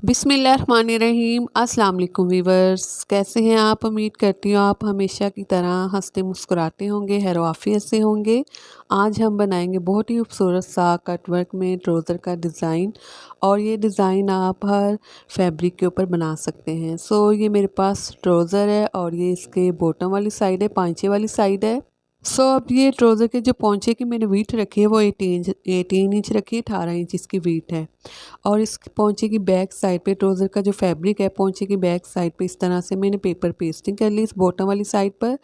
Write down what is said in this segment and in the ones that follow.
बिस्मिल्लाहिर्रहमानिर्रहीम। अस्सलाम वालेकुम वीवर्स, कैसे हैं आप? उम्मीद करती हूँ आप हमेशा की तरह हंसते मुस्कुराते होंगे, खैर से होंगे। आज हम बनाएंगे बहुत ही खूबसूरत सा कट वर्क में ट्राउज़र का डिज़ाइन, और ये डिज़ाइन आप हर फैब्रिक के ऊपर बना सकते हैं। ये मेरे पास ट्राउज़र है और ये इसके बॉटम वाली साइड है, पांचे वाली साइड है। अब ये ट्राउज़र के जो पोंचे की मैंने वीथ रखी है वो 18 इंच रखी है, 18 इंच इसकी वीथ है। और इस पोंचे की बैक साइड पे ट्राउज़र का जो फैब्रिक है, पोंचे की बैक साइड पे इस तरह से मैंने पेपर पेस्टिंग कर ली इस बॉटम वाली साइड पर।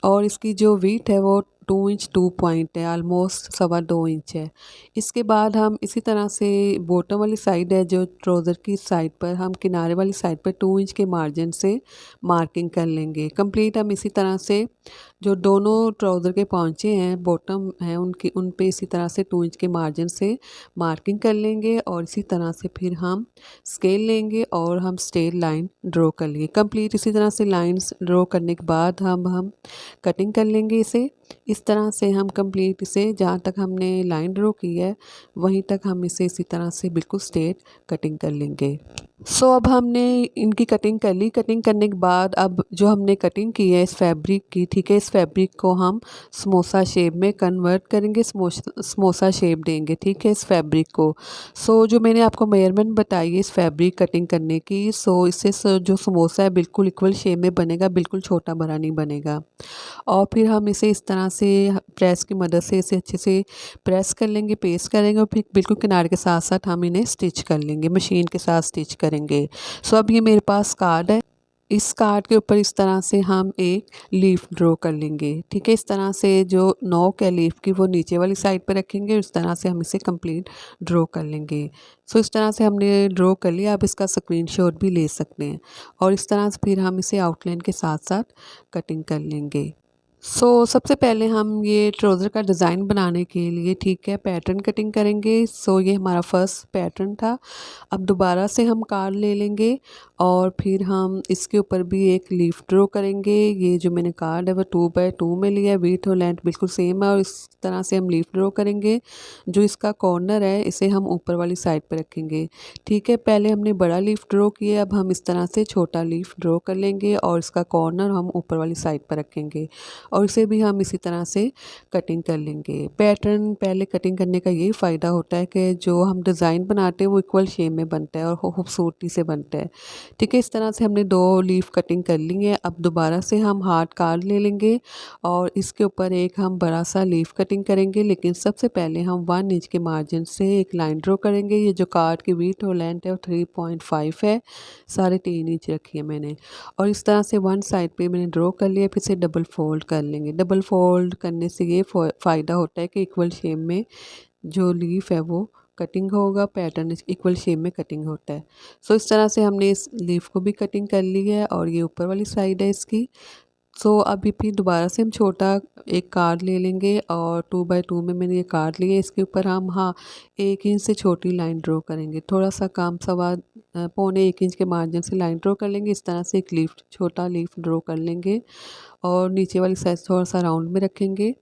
और इसकी जो वीथ है वो 2 इंच 2 पॉइंट है, ऑलमोस्ट 2.25 इंच है। इसके बाद हम इसी तरह से बॉटम वाली साइड है जो ट्राउज़र की साइड पर, हम किनारे वाली साइड पर 2 इंच के मार्जिन से मार्किंग कर लेंगे। कंप्लीट हम इसी तरह से जो दोनों ट्राउज़र के पहुँचे हैं, बॉटम हैं, उन पे इसी तरह से 2 इंच के मार्जिन से मार्किंग कर लेंगे। और इसी तरह से फिर हम स्केल लेंगे और हम स्ट्रेट लाइन ड्रॉ कर लेंगे। कंप्लीट इसी तरह से लाइंस ड्रॉ करने के बाद हम कटिंग कर लेंगे इसे। इस तरह से हम कंप्लीट इसे जहाँ तक हमने लाइन ड्रॉ की है वहीं तक हम इसे इसी तरह से बिल्कुल स्ट्रेट कटिंग कर लेंगे। अब हमने इनकी कटिंग कर ली। कटिंग करने के बाद अब जो हमने कटिंग की है इस फैब्रिक की, ठीक है, इस फैब्रिक को हम समोसा शेप में कन्वर्ट करेंगे, समोसा शेप देंगे, ठीक है, इस फैब्रिक को। जो मैंने आपको मेजरमेंट बताई है इस फैब्रिक कटिंग करने की, इससे जो समोसा है बिल्कुल इक्वल शेप में बनेगा, बिल्कुल छोटा बड़ा नहीं बनेगा। और फिर हम इसे इस तरह से प्रेस की मदद से इसे अच्छे से प्रेस कर लेंगे, पेस्ट करेंगे, और फिर बिल्कुल किनारे के साथ साथ हम इन्हें स्टिच कर लेंगे, मशीन के साथ स्टिच करेंगे। अब ये मेरे पास कार्ड है। इस कार्ड के ऊपर इस तरह से हम एक लीफ ड्रॉ कर लेंगे, ठीक है। इस तरह से जो नोक है लीफ की वो नीचे वाली साइड पर रखेंगे, इस तरह से हम इसे कंप्लीट ड्रॉ कर लेंगे। इस तरह से हमने ड्रॉ कर लिया। आप इसका स्क्रीनशॉट भी ले सकते हैं। और इस तरह से फिर हम इसे आउटलाइन के साथ साथ कटिंग कर लेंगे। सबसे पहले हम ये ट्राउज़र का डिज़ाइन बनाने के लिए, ठीक है, पैटर्न कटिंग करेंगे। ये हमारा फर्स्ट पैटर्न था। अब दोबारा से हम कार्ड ले लेंगे और फिर हम इसके ऊपर भी एक लीफ ड्रॉ करेंगे। ये जो मैंने कार्ड है वो 2x2 में लिया है, विड्थ और लेंथ बिल्कुल सेम है। और इस तरह से हम लीफ ड्रॉ करेंगे। जो इसका कॉर्नर है इसे हम ऊपर वाली साइड पर रखेंगे, ठीक है। पहले हमने बड़ा लीफ ड्रॉ किया, अब हम इस तरह से छोटा लीफ ड्रॉ कर लेंगे और इसका कॉर्नर हम ऊपर वाली साइड पर रखेंगे। और इसे भी हम इसी तरह से कटिंग कर लेंगे। पैटर्न पहले कटिंग करने का यही फ़ायदा होता है कि जो हम डिज़ाइन बनाते हैं वो इक्वल शेप में बनता है और खूबसूरती से बनता है, ठीक है। इस तरह से हमने 2 लीफ कटिंग कर ली है। अब दोबारा से हम हार्ड कार्ड ले लेंगे और इसके ऊपर एक हम बड़ा सा लीफ कटिंग करेंगे, लेकिन सबसे पहले हम 1 इंच के मार्जिन से एक लाइन ड्रॉ करेंगे। ये जो कार्ड की विड्थ और लेंथ है वो 3.5 है, 3.5 इंच रखी है मैंने। और इस तरह से वन साइड पे मैंने ड्रॉ कर लिया, फिर से डबल फोल्ड कर लेंगे। डबल फोल्ड करने से ये फ़ायदा होता है कि इक्वल शेप में जो लीफ है वो कटिंग होगा, पैटर्न इक्वल शेप में कटिंग होता है। इस तरह से हमने इस लीफ को भी कटिंग कर ली है और ये ऊपर वाली साइड है इसकी। अभी फिर दोबारा से हम छोटा एक कार्ड ले लेंगे और 2x2 में मैंने ये कार्ड लिया। इसके ऊपर हम 1 इंच से छोटी लाइन ड्रॉ करेंगे, थोड़ा सा कम, 1.25 इंच के मार्जिन से लाइन ड्रॉ कर लेंगे। इस तरह से एक लीफ, छोटा लीफ ड्रॉ कर लेंगे और नीचे वाली साइड थोड़ा सा राउंड में रखेंगे।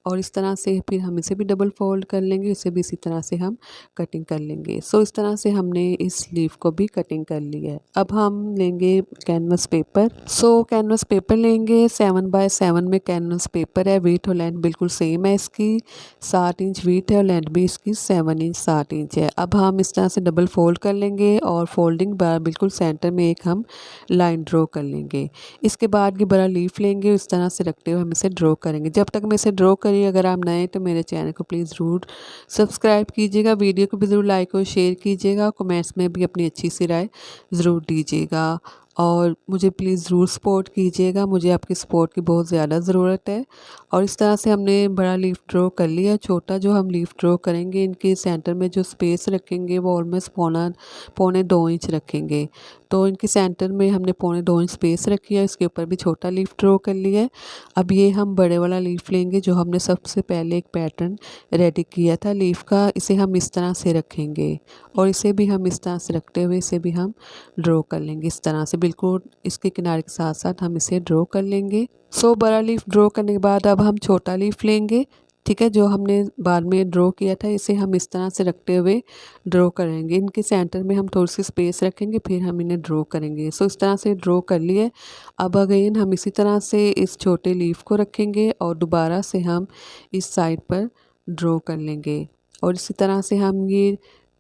और इस तरह से फिर हम इसे भी डबल फोल्ड कर लेंगे, इसे भी इसी तरह से हम कटिंग कर लेंगे। इस तरह से हमने इस लीफ को भी कटिंग कर लिया है। अब हम लेंगे कैनवस पेपर। कैनवस पेपर लेंगे, 7x7 में कैनवस पेपर है। विड्थ और लेंथ बिल्कुल सेम है इसकी, 7 इंच विड्थ है और लेंथ भी इसकी 7 इंच 7 इंच है। अब हम इस तरह से डबल फोल्ड कर लेंगे और फोल्डिंग बार बिल्कुल सेंटर में एक हम लाइन ड्रॉ कर लेंगे। इसके बाद ये बड़ा लीफ लेंगे, इस तरह से रखते हुए हम इसे ड्रॉ करेंगे। जब तक मैं इसे ड्रॉ करी, अगर आप नए तो मेरे चैनल को प्लीज़ ज़रूर सब्सक्राइब कीजिएगा, वीडियो को भी ज़रूर लाइक और शेयर कीजिएगा, कमेंट्स में भी अपनी अच्छी सी राय ज़रूर दीजिएगा और मुझे प्लीज़ ज़रूर सपोर्ट कीजिएगा। मुझे आपकी सपोर्ट की बहुत ज़्यादा ज़रूरत है। और इस तरह से हमने बड़ा लीफ ड्रॉ कर लिया। छोटा जो हम लीफ ड्रॉ करेंगे, इनके सेंटर में जो स्पेस रखेंगे वो ऑलमोस्ट पौने 2 इंच रखेंगे। तो इनके सेंटर में हमने पौने 2 इंच स्पेस रखी है। इसके ऊपर भी छोटा लीफ ड्रॉ कर लिया है। अब ये हम बड़े वाला लीफ लेंगे जो हमने सबसे पहले एक पैटर्न रेडी किया था लीफ का, इसे हम इस तरह से रखेंगे और इसे भी हम इस तरह से रखते हुए इसे भी हम ड्रॉ कर लेंगे। इस तरह से बिल्कुल इसके किनारे के साथ साथ हम इसे ड्रॉ कर लेंगे। बड़ा लीफ ड्रॉ करने के बाद अब हम छोटा लीफ लेंगे ठीक है, जो हमने बाद में ड्रॉ किया था इसे हम इस तरह से रखते हुए ड्रॉ करेंगे। इनके सेंटर में हम थोड़ी सी स्पेस रखेंगे, फिर हम इन्हें ड्रॉ करेंगे। सो इस तरह से ड्रॉ कर लिए। अब अगेन हम इसी तरह से इस छोटे लीफ को रखेंगे और दोबारा से हम इस साइड पर ड्रॉ कर लेंगे और इसी तरह से हम ये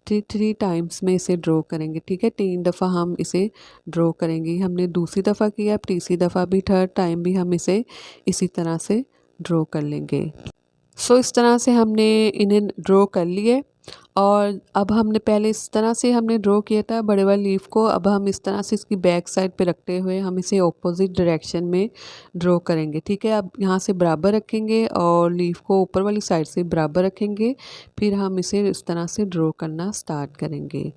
थ्री टाइम्स में इसे ड्रॉ करेंगे। ठीक है, 3 दफ़ा हम इसे ड्रॉ करेंगे। हमने दूसरी दफ़ा किया, अब तीसरी दफ़ा भी, थर्ड टाइम भी हम इसे इसी तरह से ड्रॉ कर लेंगे। सो इस तरह से हमने इन्हें ड्रॉ कर लिए और अब हमने पहले इस तरह से हमने ड्रॉ किया था बड़े वाले लीफ को। अब हम इस तरह से इसकी बैक साइड पे रखते हुए हम इसे ऑपोजिट डायरेक्शन में ड्रॉ करेंगे। ठीक है, अब यहाँ से बराबर रखेंगे और लीफ को ऊपर वाली साइड से बराबर रखेंगे, फिर हम इसे इस तरह से ड्रॉ करना स्टार्ट करेंगे।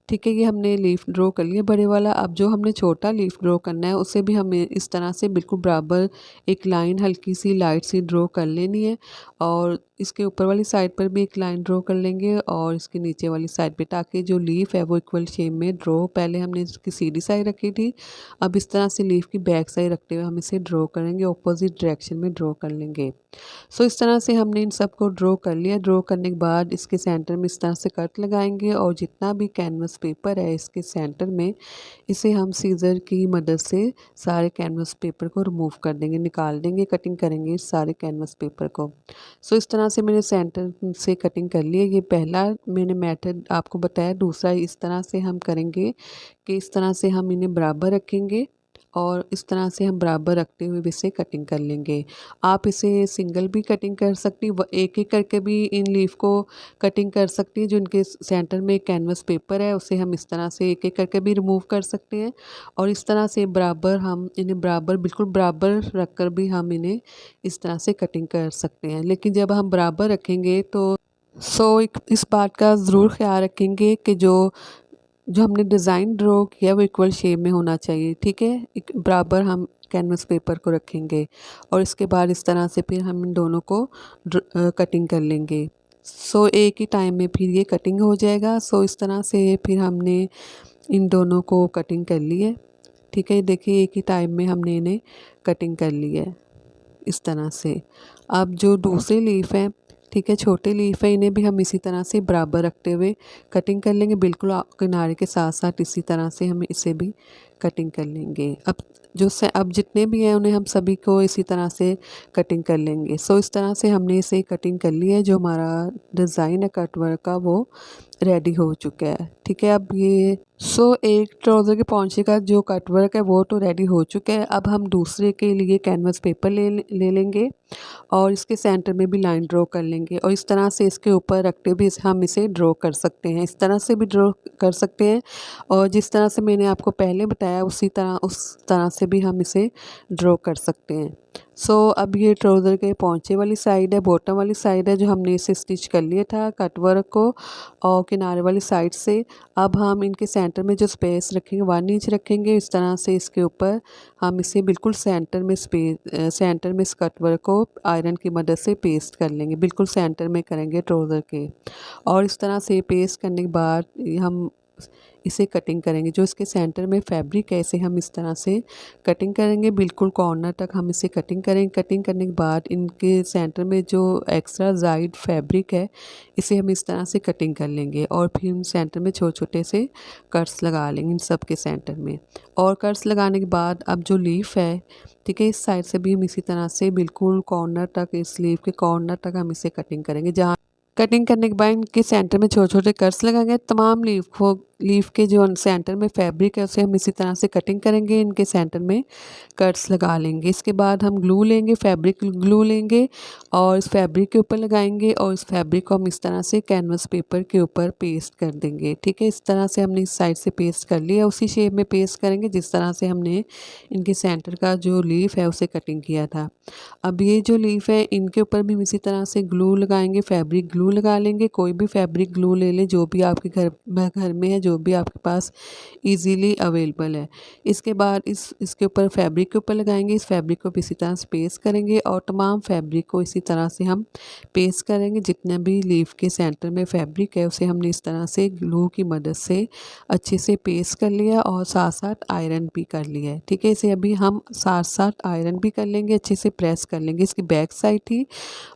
ठीक है, ये हमने लीफ ड्रॉ कर लिया बड़े वाला। अब जो हमने छोटा लीफ ड्रॉ करना है उसे भी हमें इस तरह से बिल्कुल बराबर एक लाइन हल्की सी लाइट सी ड्रॉ कर लेनी है और इसके ऊपर वाली साइड पर भी एक लाइन ड्रॉ कर लेंगे और इसके नीचे वाली साइड पे, ताकि जो लीफ है वो इक्वल शेप में ड्रॉ। पहले हमने इसकी सीधी साइड रखी थी, अब इस तरह से लीफ की बैक साइड रखते हुए हम इसे ड्रॉ करेंगे, ऑपोजिट डायरेक्शन में ड्रॉ कर लेंगे। सो इस तरह से हमने इन सब को ड्रॉ कर लिया। ड्रॉ करने के बाद इसके सेंटर में इस तरह से कट लगाएंगे और जितना भी कैनवस पेपर है इसके सेंटर में, इसे हम सीज़र की मदद से सारे कैनवस पेपर को रिमूव कर देंगे, निकाल देंगे, कटिंग करेंगे इस सारे कैनवस पेपर को। सो इस तरह से मैंने सेंटर से कटिंग कर ली है। ये पहला मैंने मेथड आपको बताया। दूसरा इस तरह से हम करेंगे कि इस तरह से हम इन्हें बराबर रखेंगे और इस तरह से हम बराबर रखते हुए भी इसे कटिंग कर लेंगे। आप इसे सिंगल भी कटिंग कर सकती, एक एक करके भी इन लीफ को कटिंग कर सकती है। जो इनके सेंटर में कैनवस पेपर है उसे हम इस तरह से एक एक करके भी रिमूव कर सकते हैं और इस तरह से बराबर हम इन्हें बराबर बिल्कुल बराबर रख कर भी हम इन्हें इस तरह से कटिंग कर सकते हैं। लेकिन जब हम बराबर रखेंगे तो इस बात का ज़रूर ख्याल रखेंगे कि जो जो हमने डिज़ाइन ड्रॉ किया वो इक्वल शेप में होना चाहिए। ठीक है, एक बराबर हम कैनवस पेपर को रखेंगे और इसके बाद इस तरह से फिर हम इन दोनों को कटिंग कर लेंगे। एक ही टाइम में फिर ये कटिंग हो जाएगा। इस तरह से फिर हमने इन दोनों को कटिंग कर ली है। ठीक है, देखिए एक ही टाइम में हमने इन्हें कटिंग कर ली है इस तरह से। अब जो दूसरे लीफ हैं, ठीक है, छोटे लीफ है, इन्हें भी हम इसी तरह से बराबर रखते हुए कटिंग कर लेंगे, बिल्कुल किनारे के साथ साथ इसी तरह से हम इसे भी कटिंग कर लेंगे। अब जितने भी हैं उन्हें हम सभी को इसी तरह से कटिंग कर लेंगे। इस तरह से हमने इसे कटिंग कर ली है। जो हमारा डिज़ाइन है कट वर्क का वो रेडी हो चुका है। ठीक है, अब ये एक ट्राउज़र के पौंचे का जो कट वर्क है वो तो रेडी हो चुका है। अब हम दूसरे के लिए कैनवस पेपर ले लेंगे और इसके सेंटर में भी लाइन ड्रॉ कर लेंगे और इस तरह से इसके ऊपर रखते भी हम इसे ड्रॉ कर सकते हैं। इस तरह से भी ड्रॉ कर सकते हैं और जिस तरह से मैंने आपको पहले बताया उस तरह से भी हम इसे ड्रॉ कर सकते हैं। अब ये ट्राउज़र के पौंचे वाली साइड है, बॉटम वाली साइड है, जो हमने इसे स्टिच कर लिया था कट वर्क को और किनारे वाली साइड से। अब हम इनके सेंटर में जो स्पेस रखेंगे 1 इंच रखेंगे। इस तरह से इसके ऊपर हम इसे बिल्कुल सेंटर में इस कट वर्क को आयरन की मदद से पेस्ट कर लेंगे, बिल्कुल सेंटर में करेंगे ट्राउज़र के। और इस तरह से पेस्ट करने के बाद हम इसे कटिंग करेंगे। जो इसके सेंटर में फैब्रिक है इसे हम इस तरह से कटिंग करेंगे, बिल्कुल कॉर्नर तक हम इसे कटिंग करेंगे। कटिंग करने के बाद इनके सेंटर में जो एक्स्ट्रा जाइड फैब्रिक है इसे हम इस तरह से कटिंग कर लेंगे और फिर इन सेंटर में छोटे छोटे से कट्स लगा लेंगे इन सब के सेंटर में। और कट्स लगाने के बाद अब जो लीफ है, ठीक है, इस साइड से भी हम इसी तरह से बिल्कुल कॉर्नर तक, इस लीफ के कॉर्नर तक हम इसे कटिंग करेंगे। जहाँ कटिंग करने के बाद इनके सेंटर में छोटे छोटे कट्स लगाएंगे। तमाम लीफ के जो सेंटर में फैब्रिक है उसे हम इसी तरह से कटिंग करेंगे, इनके सेंटर में कट्स लगा लेंगे। इसके बाद हम ग्लू लेंगे, फैब्रिक ग्लू लेंगे और इस फैब्रिक के ऊपर लगाएंगे और इस फैब्रिक को हम इस तरह से कैनवस पेपर के ऊपर पेस्ट कर देंगे। ठीक है, इस तरह से हमने इस साइड से पेस्ट कर लिया, उसी शेप में पेस्ट करेंगे जिस तरह से हमने इनके सेंटर का जो लीफ है उसे कटिंग किया था। अब ये जो लीफ है इनके ऊपर भी हम इसी तरह से ग्लू लगाएंगे, फैब्रिक ग्लू ग्लू लगा लेंगे। कोई भी फैब्रिक ग्लू ले लें जो भी आपके घर में है, जो भी आपके पास इजीली अवेलेबल है। इसके बाद इसके ऊपर फैब्रिक के ऊपर लगाएंगे। इस फैब्रिक को भी इसी तरह से पेस्ट करेंगे और तमाम फैब्रिक को इसी तरह से हम पेस्ट करेंगे। जितने भी लीफ के सेंटर में फैब्रिक है उसे हमने इस तरह से ग्लू की मदद से अच्छे से पेस्ट कर लिया और साथ साथ आयरन भी कर लिया है। ठीक है, इसे अभी हम साथ साथ आयरन भी कर लेंगे, अच्छे से प्रेस कर लेंगे। इसकी बैक साइड थी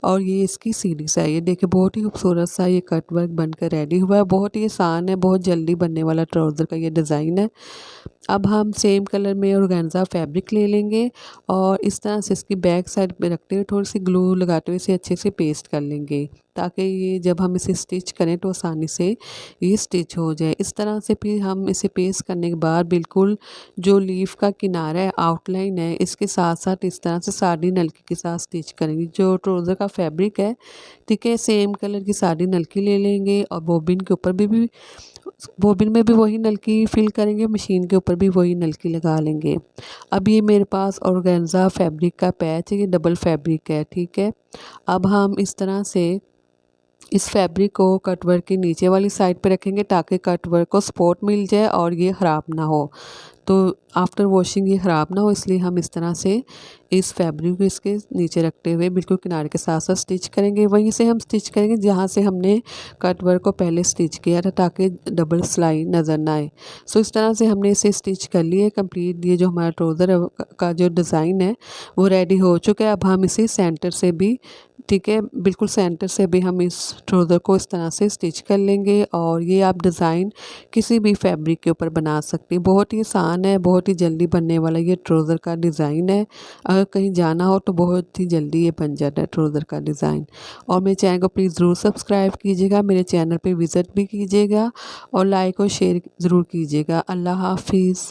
और ये इसकी सीधी साइड। ये देखिए बहुत ही खूबसूरत सा ये कट वर्क बनकर रेडी हुआ है। बहुत ही आसान है, बहुत जल्दी बनने वाला ट्राउज़र का ये डिज़ाइन है। अब हम सेम कलर में ऑर्गेन्जा फैब्रिक ले लेंगे और इस तरह से इसकी बैक साइड पे रखते हुए थोड़ी सी ग्लू लगाते हुए इसे अच्छे से पेस्ट कर लेंगे, ताकि ये जब हम इसे स्टिच करें तो आसानी से ये स्टिच हो जाए। इस तरह से फिर हम इसे पेस्ट करने के बाद बिल्कुल जो लीफ का किनारा है, आउटलाइन है, इसके साथ साथ इस तरह से साड़ी नलकी के साथ स्टिच करेंगे। जो ट्राउज़र का फैब्रिक है, ठीक है, सेम कलर की साड़ी नलकी ले लेंगे और बॉबिन के ऊपर भी बॉबिन में भी वही नलकी फिल करेंगे, मशीन के ऊपर भी वही नलकी लगा लेंगे। अब ये मेरे पास ऑर्गेन्जा फैब्रिक का पैच है, ये डबल फैब्रिक है। ठीक है, अब हम इस तरह से इस फैब्रिक को कटवर्क के नीचे वाली साइड पे रखेंगे ताकि कटवर्क को सपोर्ट मिल जाए और ये ख़राब ना हो। तो आफ्टर वॉशिंग ये ख़राब ना हो, इसलिए हम इस तरह से इस फैब्रिक को इसके नीचे रखते हुए बिल्कुल किनारे के साथ साथ स्टिच करेंगे। वहीं से हम स्टिच करेंगे जहाँ से हमने कटवर्क को पहले स्टिच किया था, ताकि डबल सिलाई नज़र ना आए। सो इस तरह से हमने इसे स्टिच कर लिए कंप्लीट। ये जो हमारा ट्राउज़र का जो डिज़ाइन है वो रेडी हो चुका है। अब हम इसे सेंटर से भी, ठीक है, बिल्कुल सेंटर से भी हम इस ट्राउज़र को इस तरह से स्टिच कर लेंगे और ये आप डिज़ाइन किसी भी फैब्रिक के ऊपर बना सकते हैं। बहुत ही आसान है, बहुत ही जल्दी बनने वाला ये ट्राउज़र का डिज़ाइन है। अगर कहीं जाना हो तो बहुत ही जल्दी ये बन जाता है ट्राउज़र का डिज़ाइन। और मेरे चैनल को प्लीज़ ज़रूर सब्सक्राइब कीजिएगा, मेरे चैनल पे विज़िट भी कीजिएगा और लाइक और शेयर ज़रूर कीजिएगा। अल्लाह हाफिज़।